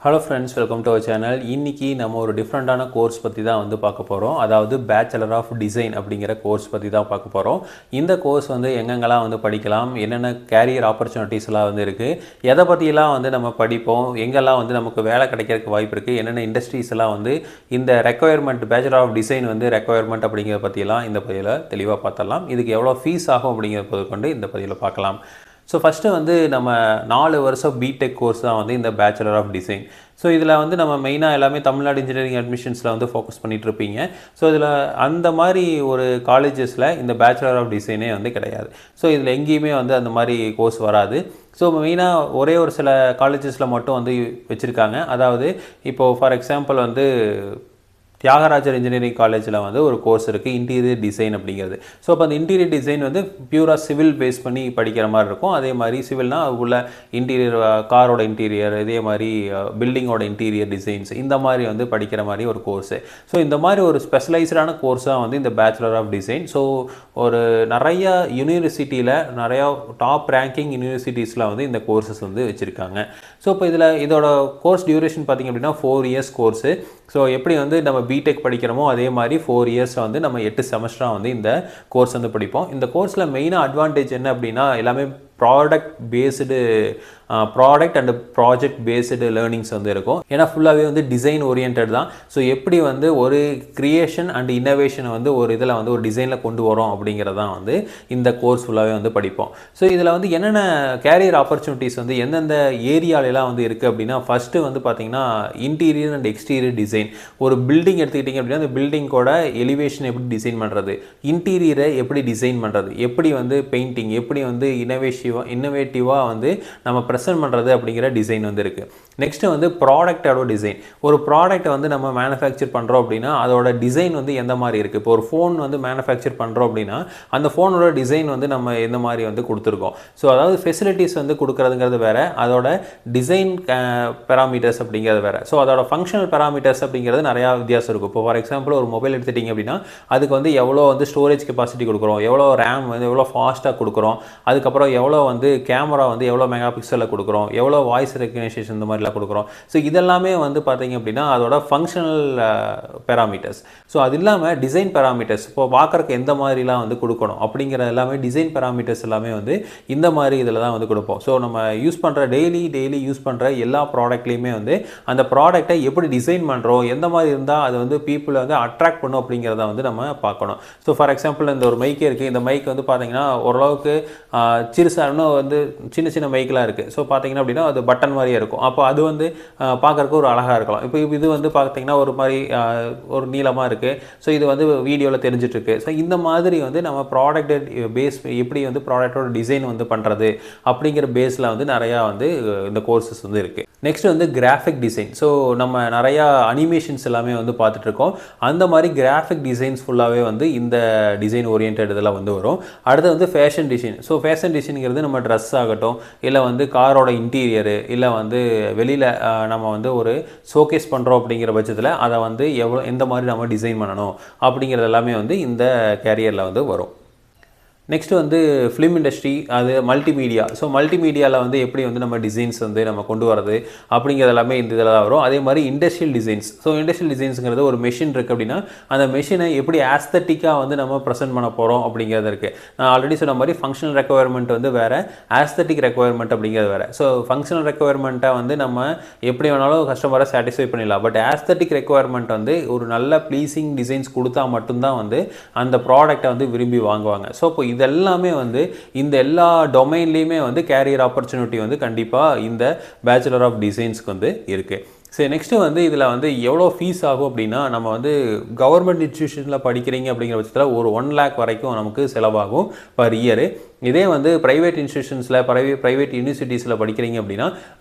Hello friends, welcome to our channel. இன்றைக்கி நம்ம ஒரு டிஃப்ரெண்ட்டான கோர்ஸ் பற்றி தான் வந்து பார்க்க போகிறோம். அதாவது பேச்சுலர் ஆஃப் டிசைன் அப்படிங்கிற கோர்ஸ் பற்றி தான் பார்க்க போகிறோம். இந்த கோர்ஸ் வந்து எங்கெங்கெல்லாம் வந்து படிக்கலாம், என்னென்ன கேரியர் ஆப்பர்ச்சுனிட்டிஸ்லாம் வந்து இருக்குது, எதை பற்றிலாம் வந்து நம்ம படிப்போம், எங்கெல்லாம் வந்து நமக்கு வேலை கிடைக்கிறதுக்கு வாய்ப்பு இருக்குது, என்னென்ன இண்டஸ்ட்ரீஸ் எல்லாம் வந்து இந்த ரெக்குயர்மெண்ட் பேச்சுலர் ஆஃப் டிசைன் வந்து ரெக்குயர்மெண்ட் அப்படிங்கிற பற்றியெல்லாம் இந்த பதிவில் தெளிவாக பார்த்தரலாம். இதுக்கு எவ்வளோ ஃபீஸ் ஆகும் அப்படிங்கிறத கொண்டு இந்த பதிவில் பார்க்கலாம். ஸோ ஃபஸ்ட்டு வந்து நம்ம 4 வருஷம் பிடெக் கோர்ஸ் தான் வந்து இந்த பேச்சுலர் ஆஃப் டிசைன். ஸோ இதில் வந்து நம்ம மெயினாக எல்லாமே தமிழ்நாடு இன்ஜினியரிங் அட்மிஷன்ஸில் வந்து ஃபோக்கஸ் பண்ணிகிட்ருப்பீங்க. ஸோ இதில் அந்த மாதிரி ஒரு காலேஜஸில் இந்த பேச்சுலர் ஆஃப் டிசைனே வந்து கிடையாது. ஸோ இதில் எங்கேயுமே வந்து அந்த மாதிரி கோர்ஸ் வராது. ஸோ மெயினாக ஒரே ஒரு சில காலேஜஸில் மட்டும் வந்து வச்சுருக்காங்க. அதாவது இப்போது ஃபார் எக்ஸாம்பிள் வந்து தியாகராஜர் இன்ஜினியரிங் காலேஜில் வந்து ஒரு கோர்ஸ் இருக்குது, இன்டீரியர் டிசைன் அப்படிங்கிறது. ஸோ அப்போ அந்த இன்டீரியர் டிசைன் வந்து பியூராக சிவில் பேஸ் பண்ணி படிக்கிற மாதிரி இருக்கும். அதே மாதிரி சிவில்னா உள்ள இன்டீரியர், காரோட இன்டீரியர், இதே மாதிரி பில்டிங்கோட இன்டீரியர் டிசைன்ஸ், இந்த மாதிரி வந்து படிக்கிற மாதிரி ஒரு கோர்ஸு. ஸோ இந்த மாதிரி ஒரு ஸ்பெஷலைஸ்டான கோர்ஸ் தான் வந்து இந்த பேச்சுலர் ஆஃப் டிசைன். ஸோ ஒரு நிறையா யூனிவர்சிட்டியில், நிறையா டாப் ரேங்கிங் யூனிவர்சிட்டிஸில் வந்து இந்த கோர்ஸஸ் வந்து வச்சுருக்காங்க. ஸோ இப்போ இதோட கோர்ஸ் டியூரேஷன் பார்த்திங்க அப்படின்னா 4 இயர்ஸ் கோர்ஸு. ஸோ எப்படி வந்து நம்ம பிடெக் படிக்கிறோமோ அதே மாதிரி 4 இயர்ஸ் வந்து நம்ம 8 செமஸ்டராக வந்து இந்த கோர்ஸ் வந்து படிப்போம். இந்த கோர்ஸில் மெயினாக அட்வான்டேஜ் என்ன அப்படின்னா, எல்லாமே product and project based learnings வந்து இருக்கும். ஏன்னா ஃபுல்லாகவே வந்து டிசைன் ஓரியன்ட் தான். ஸோ எப்படி வந்து ஒரு கிரியேஷன் அண்ட் இன்னோவேஷனை வந்து ஒரு இதில் வந்து ஒரு டிசைனில் கொண்டு வரோம் அப்படிங்கிறதான் வந்து இந்த கோர்ஸ் ஃபுல்லாகவே வந்து படிப்போம். ஸோ இதில் வந்து என்னென்ன கேரியர் ஆப்பர்ச்சுனிட்டிஸ் வந்து எந்தெந்த ஏரியாலெலாம் வந்து இருக்குது அப்படின்னா, ஃபஸ்ட்டு வந்து பார்த்திங்கன்னா இன்டீரியர் அண்ட் எக்ஸ்டீரியர் டிசைன். ஒரு பில்டிங் எடுத்துக்கிட்டிங்க அப்படின்னா அந்த பில்டிங்கோட எலிவேஷன் எப்படி டிசைன் பண்ணுறது, இன்டீரியரை எப்படி டிசைன் பண்ணுறது, எப்படி வந்து பெயிண்டிங், எப்படி வந்து இன்னோவேட்டிவாக வந்து நம்ம ப்ரெசென்ட் பண்ணுறது அப்படிங்கிற டிசைன் வந்து இருக்குது. நெக்ஸ்ட்டு வந்து ப்ராடக்டோட டிசைன். ஒரு ப்ராடக்ட்டை வந்து நம்ம மேனுஃபேக்சர் பண்ணுறோம் அப்படின்னா அதோட டிசைன் வந்து எந்த மாதிரி இருக்குது. இப்போ ஒரு ஃபோன் வந்து மேனுஃபேக்சர் பண்ணுறோம் அப்படின்னா அந்த ஃபோனோட டிசைன் வந்து நம்ம எந்த மாதிரி வந்து கொடுத்துருக்கோம். ஸோ அதாவது ஃபெசிலிட்டிஸ் வந்து கொடுக்குறதுங்கிறது வேறு, அதோட டிசைன் பேராமீட்டர்ஸ் அப்படிங்கிறது வேறு. ஸோ அதோட ஃபங்க்ஷனல் பேராமீட்டர்ஸ் அப்படிங்கிறது நிறையா வித்தியாசம் இருக்கும். இப்போ ஃபார் எக்ஸாம்பிள் ஒரு மொபைல் எடுத்துட்டிங்க அப்படின்னா அதுக்கு வந்து எவ்வளோ வந்து ஸ்டோரேஜ் கெப்பாசிட்டி கொடுக்குறோம், எவ்வளோ ரேம் வந்து எவ்வளோ ஃபாஸ்ட்டாக கொடுக்குறோம், அதுக்கப்புறம் எவ்வளோ வந்து கேமரா வந்து எவ்வளோ மெகா பிக்சலில் கொடுக்குறோம், எவ்வளோ வாய்ஸ் ரெகக்னைசேஷன் இந்த மாதிரிலாம் கொடுக்குறோம். ஸோ இதெல்லாமே வந்து பார்த்தீங்க அப்படின்னா அதோட ஃபங்க்ஷனல் பேராமீட்டர்ஸ். ஸோ அது இல்லாமல் டிசைன் பேராமீட்டர்ஸ், இப்போ பார்க்குறக்கு எந்த மாதிரிலாம் வந்து கொடுக்கணும் அப்படிங்கிற எல்லாமே டிசைன் பேராமீட்டர்ஸ் எல்லாமே வந்து இந்த மாதிரி இதில் தான் வந்து கொடுப்போம். ஸோ நம்ம யூஸ் பண்ணுற டெய்லி யூஸ் பண்ணுற எல்லா ப்ராடக்ட்லேயுமே வந்து அந்த ப்ராடக்டை எப்படி டிசைன் பண்ணுறோம், எந்த மாதிரி இருந்தால் அது வந்து பீப்புளை வந்து அட்ராக்ட் பண்ணும் அப்படிங்கிறத வந்து நம்ம பார்க்கணும். ஸோ ஃபார் எக்ஸாம்பிள் இந்த ஒரு மைக்கே இருக்குது. இந்த மைக் வந்து பார்த்தீங்கன்னா ஓரளவுக்கு சிறுசாக இன்னும் வந்து சின்ன மைக்கெலாம் இருக்குது. ஸோ பார்த்தீங்கன்னா அப்படின்னா அது பட்டன் மாதிரியே இருக்கும். அப்போ அது வந்து பார்க்குறக்கு ஒரு அழகாக இருக்கலாம். இப்போ இது வந்து பார்த்தீங்கன்னா ஒரு மாதிரி ஒரு நீளமாக இருக்குது. ஸோ இது வந்து வீடியோவில் தெரிஞ்சிட்ருக்கு. ஸோ இந்த மாதிரி வந்து நம்ம ப்ராடக்ட் பேஸ் எப்படி வந்து ப்ராடக்டோட டிசைன் வந்து பண்ணுறது அப்படிங்கிற பேஸில் வந்து நிறையா வந்து இந்த கோர்சஸ் வந்து இருக்குது. நெக்ஸ்ட் வந்து கிராஃபிக் டிசைன். ஸோ நம்ம நிறையா அனிமேஷன்ஸ் எல்லாமே வந்து பார்த்துட்ருக்கோம். அந்த மாதிரி கிராஃபிக் டிசைன்ஸ் ஃபுல்லாகவே வந்து இந்த டிசைன் ஓரியன்ட் இதெல்லாம் வந்து வரும். அடுத்து வந்து ஃபேஷன் டிசைன். ஸோ ஃபேஷன் டிசைனுங்கிறது நம்ம ட்ரெஸ் ஆகட்டும், இல்லை வந்து காரோட இன்டீரியரு, இல்லை வந்து வெளியில் நம்ம வந்து ஒரு ஷோகேஸ் பண்ணுறோம் அப்படிங்கிற பட்சத்தில் அதை வந்து எந்த மாதிரி நம்ம டிசைன் பண்ணணும் அப்படிங்கிறது எல்லாமே வந்து இந்த கேரியரில் வந்து வரும். நெக்ஸ்ட்டு வந்து ஃபிலிம் இண்டஸ்ட்ரி, அது மல்டிமீடியா. ஸோ மல்டிமீடியாவில் வந்து எப்படி வந்து நம்ம டிசைன்ஸ் வந்து நம்ம கொண்டு வரது அப்படிங்கிறது எல்லாமே இந்த இதில் தான் வரும். அதே மாதிரி இண்டஸ்ட்ரியல் டிசைன்ஸ். ஸோ இண்டஸ்ட்ரியல் டிசைன்ஸுங்கிறது ஒரு மெஷின் இருக்குது அப்படின்னா அந்த மெஷினை எப்படி ஆஸ்தட்டிக்காக வந்து நம்ம ப்ரெசென்ட் பண்ண போகிறோம் அப்படிங்கிறது இருக்குது. நான் ஆல்ரெடி சொன்ன மாதிரி ஃபங்க்ஷனல் ரெக்குயர்மெண்ட் வந்து வேறு, ஆஸ்தட்டிக் ரெக்குயர்மெண்ட் அப்படிங்கிறது வேறு. ஸோ ஃபங்க்ஷனல் ரெக்குயர்மெண்ட்டை வந்து நம்ம எப்படி வேணாலும் கஸ்டமரை சாட்டிஸ்ஃபை பண்ணிடலாம். பட் ஆஸ்தட்டிக் ரெக்குயர்மெண்ட் வந்து ஒரு நல்ல ப்ளீசிங் டிசைன்ஸ் கொடுத்தா மட்டும்தான் வந்து அந்த ப்ராடக்டை வந்து விரும்பி வாங்குவாங்க. ஸோ இப்போ இதெல்லாமே வந்து இந்த எல்லா டொமைன்லேயுமே வந்து கேரியர் ஆப்பர்ச்சுனிட்டி வந்து கண்டிப்பாக இந்த பேச்சுலர் ஆஃப் டிசைன்ஸ்க்கு வந்து இருக்குது. சரி, நெக்ஸ்ட்டு வந்து இதில் வந்து எவ்வளோ ஃபீஸ் ஆகும் அப்படின்னா, நம்ம வந்து கவர்மெண்ட் இன்ஸ்டியூஷனில் படிக்கிறீங்க அப்படிங்கிற பட்சத்தில் ஒரு 1 lakh வரைக்கும் நமக்கு செலவாகும் பர் இயரு. இதே வந்து ப்ரைவேட் இன்ஸ்டியூஷன்ஸில் ப்ரைவேட் யூனிவர்சிட்டிஸில் படிக்கிறீங்க அப்படின்னா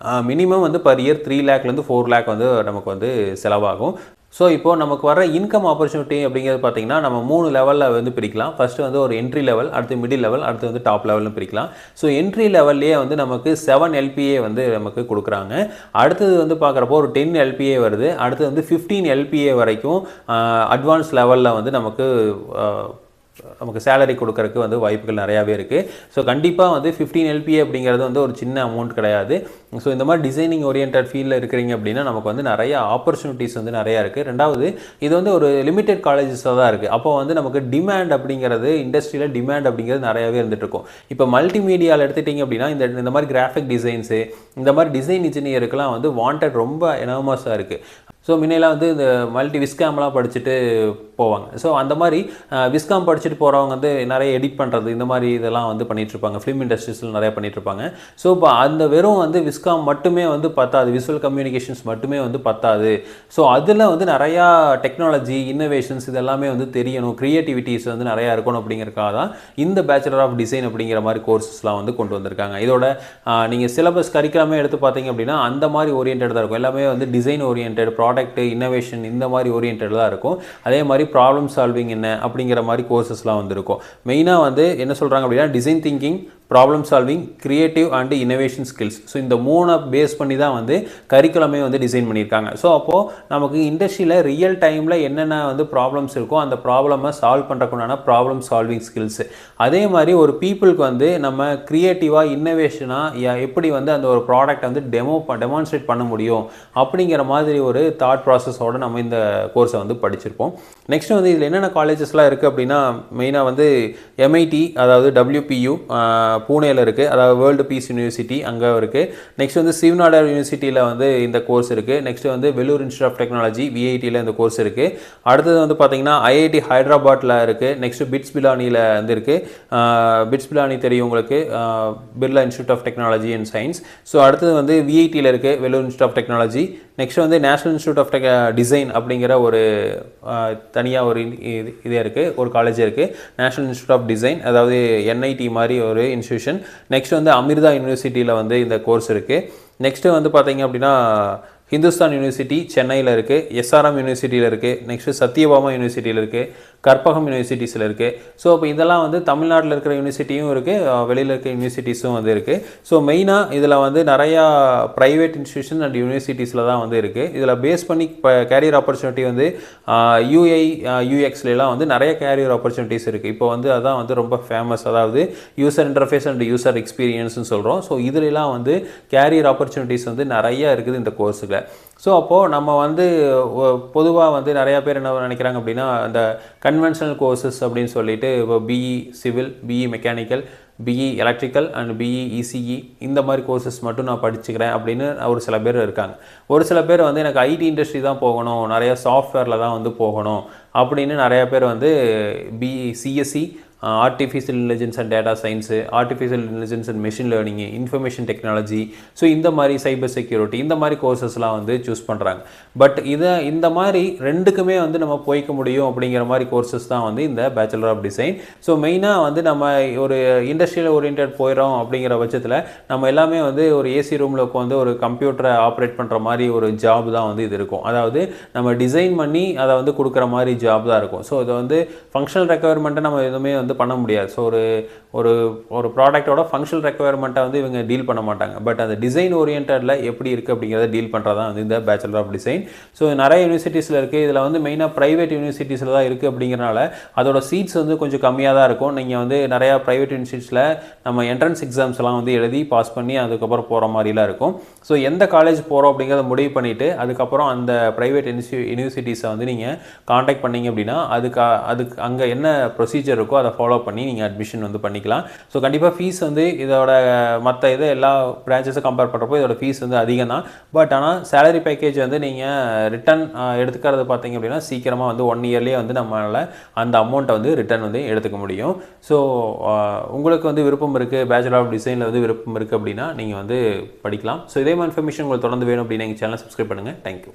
மினிமம் வந்து பர் இயர் 3 lakhலேருந்து 4 lakh வந்து நமக்கு வந்து செலவாகும். ஸோ இப்போது நமக்கு வர இன்கம் ஆப்பர்ச்சுனிட்டி அப்படிங்கிறது பார்த்திங்கன்னா நம்ம 3 லெவலில் வந்து பிரிக்கலாம். ஃபஸ்ட்டு வந்து ஒரு என்ட்ரி லெவல், அடுத்து மிடில் லெவல், அடுத்து வந்து டாப் லெவல்னு பிரிக்கலாம். ஸோ என்ட்ரி லெவல்லையே வந்து நமக்கு 7 LPA வந்து நமக்கு கொடுக்குறாங்க. அடுத்தது வந்து பார்க்குறப்போ ஒரு 10 LPA வருது. அடுத்து வந்து 15 LPA வரைக்கும் அட்வான்ஸ் லெவலில் வந்து நமக்கு நமக்கு சேலரி கொடுக்கறதுக்கு வந்து வாய்ப்புகள் நிறையாவே இருக்குது. ஸோ கண்டிப்பாக வந்து 15 LPA அப்படிங்கிறது வந்து ஒரு சின்ன அமௌண்ட் கிடையாது. ஸோ இந்த மாதிரி டிசைனிங் ஓரியன்ட் ஃபீல்டில் இருக்கிறீங்க அப்படின்னா நமக்கு வந்து நிறைய ஆப்பர்ச்சுனிட்டிஸ் வந்து நிறையா இருக்குது. ரெண்டாவது இது வந்து ஒரு லிமிடெட் காலேஜஸாக தான் இருக்குது. அப்போ வந்து நமக்கு டிமாண்ட் அப்படிங்கிறது இண்டஸ்ட்ரியில் டிமாண்ட் அப்படிங்கிறது நிறையாவே இருந்துட்டு இருக்கும். இப்போ மல்டிமீடியாவில் எடுத்துட்டிங்க அப்படின்னா இந்த மாதிரி கிராஃபிக் டிசைன்ஸு இந்த மாதிரி டிசைன் இன்ஜினியருக்கெல்லாம் வந்து வாண்டட் ரொம்ப எனாமஸாக இருக்குது. ஸோ முன்னெல்லாம் வந்து இந்த விஸ்காம்லாம் படிச்சுட்டு போவாங்க. ஸோ அந்த மாதிரி விஸ்காம் படிச்சுட்டு போகிறவங்க வந்து நிறைய எடிட் பண்ணுறது இந்த மாதிரி இதெல்லாம் வந்து பண்ணிகிட்ருப்பாங்க. ஃபிலிம் இண்டஸ்ட்ரீஸில் நிறையா பண்ணிகிட்ருப்பாங்க. ஸோ இப்போ அந்த வெறும் வந்து விஸ்காம் மட்டுமே வந்து பத்தாது, விசுவல் கம்யூனிகேஷன்ஸ் மட்டுமே வந்து பத்தாது. ஸோ அதில் வந்து நிறையா டெக்னாலஜி இன்னோவேஷன்ஸ் இதெல்லாமே வந்து தெரியணும், க்ரியேட்டிவிட்டிஸ் வந்து நிறையா இருக்கணும் அப்படிங்கிறக்காக தான் இந்த பேச்சுலர் ஆஃப் டிசைன் அப்படிங்கிற மாதிரி கோர்ஸஸ்லாம் வந்து கொண்டு வந்திருக்காங்க. இதோட நீங்கள் சிலபஸ் கரிக்குலமே எடுத்து பார்த்தீங்க அப்படின்னா அந்த மாதிரி ஓரியன்டாக தான் இருக்கும். எல்லாமே வந்து டிசைன் ஓரியன்ட், ப்ராடக்ட் இன்னோவேஷன் இந்த மாதிரி ஓரியன்டாக தான் இருக்கும். அதே மாதிரி ப்ராப்ளம் சால்விங் என்ன அப்படிங்கிற மாதிரி கோர்சஸ்லாம் வந்து இருக்கும். மெயினாக வந்து என்ன சொல்கிறாங்க அப்படின்னா design thinking, problem solving, creative and innovation skills. So இந்த 3 பேஸ் பண்ணி தான் வந்து கரிக்குலமே வந்து டிசைன் பண்ணியிருக்காங்க. ஸோ அப்போது நமக்கு இண்டஸ்ட்ரியில் ரியல் டைமில் என்னென்ன வந்து ப்ராப்ளம்ஸ் இருக்கோ அந்த ப்ராப்ளமை சால்வ் பண்ணுறக்குண்டான ப்ராப்ளம் சால்விங் ஸ்கில்ஸு. அதே மாதிரி ஒரு பீப்புளுக்கு வந்து நம்ம க்ரியேட்டிவாக இன்னோவேஷனாக எப்படி வந்து அந்த ஒரு ப்ராடக்டை வந்து டெமான்ஸ்ட்ரேட் பண்ண முடியும் அப்படிங்கிற மாதிரி ஒரு தாட் ப்ராசஸோடு நம்ம இந்த கோர்ஸை வந்து படிச்சிருப்போம். நெக்ஸ்ட் வந்து இதில் என்னென்ன காலேஜஸ்லாம் இருக்குது அப்படின்னா மெயினாக வந்து MIT, அதாவது WPU பூனேயில் இருக்குது, அதாவது வேர்ல்டு பீஸ் யூனிவர்சிட்டி அங்கே இருக்குது. நெக்ஸ்ட் வந்து சிவநாடர் யூனிவர்சிட்டியில் வந்து இந்த கோர்ஸ் இருக்குது. நெக்ஸ்ட் வந்து வெல்லூர் இன்ஸ்டியூட் ஆஃப் டெக்னாலஜி VITயில் இந்த கோர்ஸ் இருக்குது. அடுத்தது வந்து பார்த்திங்கன்னா IIT ஹைதராபாத்தில் இருக்குது. நெக்ஸ்ட் பிட்ஸ் பிலானியில் வந்து இருக்குது. பிட்ஸ் பிலானி தெரியும் உங்களுக்கு, Birla institute of technology and science. So அடுத்தது வந்து VITயில் இருக்குது, Vellore institute of technology. Next வந்து நேஷனல் இன்ஸ்டியூட் ஆஃப் டிசைன் அப்படிங்கிற ஒரு தனியாக ஒரு இதே இருக்குது, ஒரு காலேஜ் இருக்குது, நேஷனல் இன்ஸ்டியூட் ஆஃப் டிசைன், அதாவது NIT மாதிரி ஒரு இன்ஸ்டியூஷன். நெக்ஸ்ட் வந்து அமிர்தா யூனிவர்சிட்டியில் வந்து இந்த கோர்ஸ் இருக்குது. நெக்ஸ்ட்டு வந்து பார்த்தீங்க அப்படின்னா ஹிந்துஸ்தான் யூனிவர்சிட்டி சென்னையில் இருக்குது, SRM யூனிவர்சிட்டியில் இருக்குது. நெக்ஸ்ட்டு சத்யபாமா யூனிவர்சிட்டியில் இருக்குது, கற்பகம் யூனிவர்சிட்டிஸில் இருக்குது. ஸோ இப்போ இதெல்லாம் வந்து தமிழ்நாட்டில் இருக்கிற யூனிவர்சிட்டியும் இருக்குது, வெளியில் இருக்க யூனிவர்சிட்டிஸும் வந்து இருக்குது. ஸோ மெயினாக இதில் வந்து நிறையா ப்ரைவேட் இன்ஸ்டியூஷன் அண்ட் யூனிவர்சிட்டிஸில் தான் வந்து இருக்குது. இதில் பேஸ் பண்ணி இப்போ கேரியர் ஆப்பர்ச்சுனிட்டி வந்து UI UXலாம் வந்து நிறைய கேரியர் ஆப்பர்ச்சுனிட்டிஸ் இருக்குது. இப்போ வந்து அதான் வந்து ரொம்ப ஃபேமஸ், அதாவது யூசர் இன்டர்ஃபேஸ் அண்ட் யூசர் எக்ஸ்பீரியன்ஸ்னு சொல்கிறோம். ஸோ இதுலலாம் வந்து கேரியர் ஆப்பர்ச்சுனிட்டிஸ் வந்து நிறையா இருக்குது இந்த கோர்ஸுக்கு. ஸோ அப்போது நம்ம வந்து பொதுவாக வந்து நிறையா பேர் என்ன நினைக்கிறாங்க அப்படின்னா அந்த கன்வென்ஷனல் கோர்சஸ் அப்படின்னு சொல்லிட்டு இப்போ BE civil, BE mechanical, BE electrical and BE ECE இந்த மாதிரி கோர்சஸ் மட்டும் நான் படிச்சுக்கிறேன் அப்படின்னு ஒரு சில பேர் இருக்காங்க. ஒரு சில பேர் வந்து எனக்கு IT இண்டஸ்ட்ரி தான் போகணும், நிறையா சாஃப்ட்வேரில் தான் வந்து போகணும் அப்படின்னு நிறையா பேர் வந்து BE CSE, artificial intelligence and data science, artificial intelligence and machine learning, information technology, so இந்த மாதிரி சைபர் செக்யூரிட்டி இந்த மாதிரி கோர்சஸ்லாம் வந்து சூஸ் பண்ணுறாங்க. பட் இந்த மாதிரி ரெண்டுக்குமே வந்து நம்ம போய்க்க முடியும் அப்படிங்கிற மாதிரி கோர்சஸ் தான் வந்து இந்த பேச்சுலர் ஆஃப் டிசைன். ஸோ மெயினாக வந்து நம்ம ஒரு இண்டஸ்ட்ரியல் ஓரியன்ட் போயிடறோம் அப்படிங்கிற பட்சத்தில் நம்ம எல்லாமே வந்து ஒரு AC ரூமில் உட்காந்து ஒரு கம்ப்யூட்டரை ஆப்ரேட் பண்ணுற மாதிரி ஒரு ஜாப் தான் வந்து இது இருக்கும். அதாவது நம்ம டிசைன் பண்ணி அதை வந்து கொடுக்குற மாதிரி ஜாப் தான் இருக்கும். ஸோ இதை வந்து ஃபங்க்ஷனல் ரெக்குயர்மெண்ட்டை நம்ம எதுவுமே வந்து பண்ண முடியாது. ஸோ ஒரு ப்ராடக்டோட ஃபங்க்ஷனல் ரெக்குயர்மெண்ட்டை வந்து இவங்க டீல் பண்ண மாட்டாங்க. பட் அந்த டிசைன் ஓரியன்டில் எப்படி இருக்குது அப்படிங்கிறத டீல் பண்ணுறது தான் வந்து இந்த பேச்சுலர் ஆஃப் டிசைன். ஸோ நிறைய யூனிவர்சிட்டிஸில் இருக்குது. இதில் வந்து மெயினாக ப்ரைவேட் யூனிவர்சிட்டிஸில் தான் இருக்குது அப்படிங்கிறனால அதோட சீட்ஸ் வந்து கொஞ்சம் கம்மியாக தான் இருக்கும். நீங்கள் வந்து நிறையா ப்ரைவேட் யூனிவர்சிட்டிஸில் நம்ம என்ட்ரன்ஸ் எக்ஸாம்ஸ்லாம் வந்து எழுதி பாஸ் பண்ணி அதுக்கப்புறம் போகிற மாதிரிலாம் இருக்கும். ஸோ எந்த காலேஜ் போகிறோம் அப்படிங்கிறத முடிவு பண்ணிவிட்டு அதுக்கப்புறம் அந்த ப்ரைவேட் யூனிவர்சிட்டிஸை வந்து நீங்கள் காண்டாக்ட் பண்ணிங்க அப்படின்னா அதுக்கு அங்கே என்ன ப்ரொசீஜர் இருக்கோ அதை ஃபாலோ பண்ணி நீங்கள் அட்மிஷன் வந்து பண்ணிக்கலாம். ஸோ கண்டிப்பாக ஃபீஸ் வந்து இதோட மற்ற இதை எல்லா பிரான்ச்சஸை கம்பேர் பண்ணுறப்போ இதோட ஃபீஸ் வந்து அதிகம் தான். பட் ஆனால் சேலரி பேக்கேஜ் வந்து நீங்கள் ரிட்டர்ன் எடுத்துக்கிறது பார்த்தீங்க அப்படின்னா சீக்கிரமாக வந்து 1 இயர்லேயே வந்து நம்மளால் அந்த அமௌண்ட்டை வந்து ரிட்டர்ன் வந்து எடுத்துக்க முடியும். ஸோ உங்களுக்கு வந்து விருப்பம் இருக்குது, பேச்சுலர் ஆஃப் டிசைனில் வந்து விருப்பம் இருக்குது அப்படின்னா நீங்கள் வந்து படிக்கலாம். ஸோ இதே மாதிரி இன்ஃபர்மேஷன் உங்களுக்கு தொடர்ந்து வேணும் அப்படின்னா எங்கள் சேனலை சப்ஸ்கிரைப் பண்ணுங்கள். தேங்க்யூ.